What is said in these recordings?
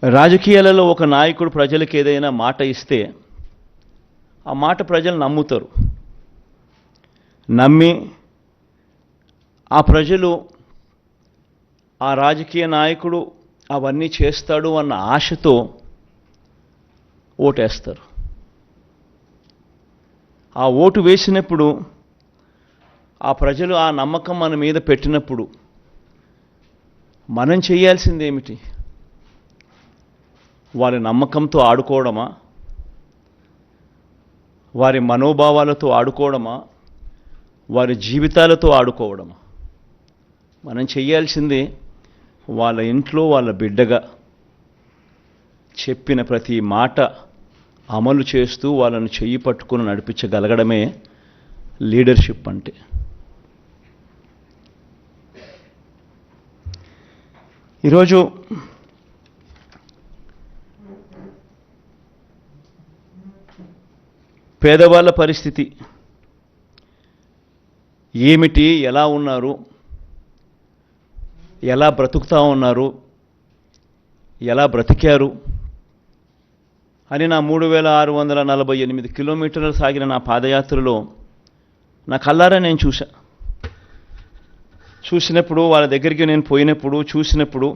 రాజకీయాలలో ఒక నాయకుడు ప్రజలకు ఏదైనా మాట ఇస్తే ఆ మాట ప్రజలు నమ్ముతారు. నమ్మి ఆ ప్రజలు ఆ రాజకీయ నాయకుడు అవన్నీ చేస్తాడు అన్న ఆశతో ఓటేస్తారు. ఆ ఓటు వేసినప్పుడు ఆ ప్రజలు ఆ నమ్మకం మన మీద పెట్టినప్పుడు మనం చేయాల్సింది ఏమిటి? వారి నమ్మకంతో ఆడుకోవడమా? వారి మనోభావాలతో ఆడుకోవడమా? వారి జీవితాలతో ఆడుకోవడమా? మనం చేయాల్సింది వాళ్ళ ఇంట్లో వాళ్ళ బిడ్డగా చెప్పిన ప్రతి మాట అమలు చేస్తూ వాళ్ళను చెయ్యి పట్టుకుని నడిపించగలగడమే లీడర్షిప్ అంటే. ఈరోజు పేదవాళ్ళ పరిస్థితి ఏమిటి, ఎలా ఉన్నారు, ఎలా బ్రతుకుతా ఉన్నారు, ఎలా బ్రతికారు అని నా 3648 కిలోమీటర్లు సాగిన నా పాదయాత్రలో నా కళ్ళారా నేను చూసినప్పుడు వాళ్ళ దగ్గరికి నేను పోయినప్పుడు చూసినప్పుడు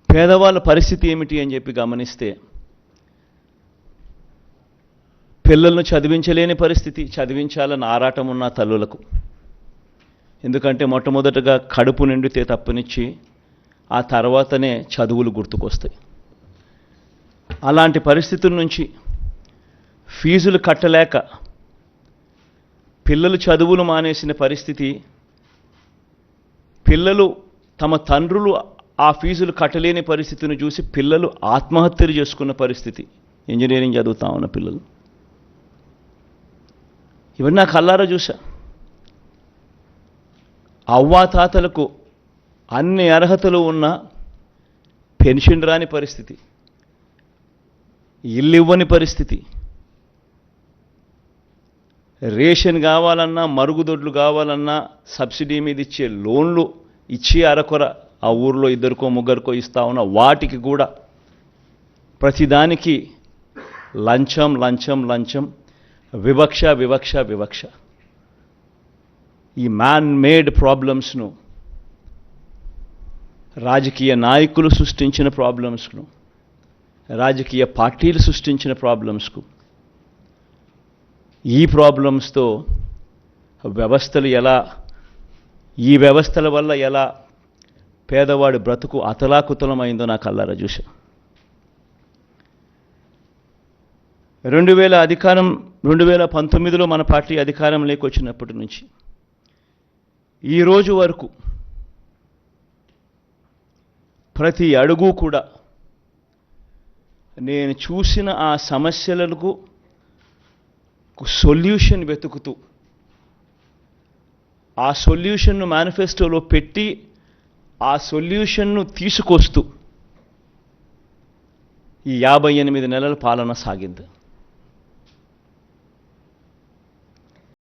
పేదవాళ్ళ పరిస్థితి ఏమిటి అని చెప్పి గమనిస్తే పిల్లలను చదివించలేని పరిస్థితి, చదివించాలని ఆరాటం ఉన్న తల్లులకు. ఎందుకంటే మొట్టమొదటగా కడుపు నిండితే తప్పనిచ్చి ఆ తర్వాతనే చదువులు గుర్తుకొస్తాయి. అలాంటి పరిస్థితుల నుంచి ఫీజులు కట్టలేక పిల్లలు చదువులు మానేసిన పరిస్థితి, పిల్లలు తమ తండ్రులు ఆ ఫీజులు కట్టలేని పరిస్థితిని చూసి పిల్లలు ఆత్మహత్యలు చేసుకున్న పరిస్థితి, ఇంజనీరింగ్ చదువుతా ఉన్న పిల్లలు. ఇవన్నీ నా కళ్ళారా చూసా. అవ్వాతాతలకు అన్ని అర్హతలు ఉన్న పెన్షన్ రాని పరిస్థితి, ఇల్లు ఇవ్వని పరిస్థితి, రేషన్ కావాలన్నా మరుగుదొడ్లు కావాలన్నా సబ్సిడీ మీద ఇచ్చే లోన్లు ఇచ్చి అరకొర ఆ ఊర్లో ఇద్దరికో ముగ్గురికో ఇస్తా ఉన్న వాటికి కూడా ప్రతిదానికి లంచం లంచం లంచం, వివక్ష వివక్ష వివక్ష. ఈ మ్యాన్ మేడ్ ప్రాబ్లమ్స్ను, రాజకీయ నాయకులు సృష్టించిన ప్రాబ్లమ్స్ను, రాజకీయ పార్టీలు సృష్టించిన ప్రాబ్లమ్స్కు, ఈ ప్రాబ్లమ్స్తో వ్యవస్థలు ఎలా, ఈ వ్యవస్థల వల్ల ఎలా పేదవాడి బ్రతుకు అతలాకుతలమైందో నా కళ్ళారా చూసా. 2019లో మన పార్టీ అధికారంలోకి వచ్చినప్పటి నుంచి ఈ రోజు వరకు ప్రతి అడుగు కూడా నేను చూసిన ఆ సమస్యలకు సొల్యూషన్ వెతుకుతూ ఆ సొల్యూషన్ను మేనిఫెస్టోలో పెట్టి ఆ సొల్యూషన్ను తీసుకొస్తూ ఈ 58 నెలల పాలన సాగింది.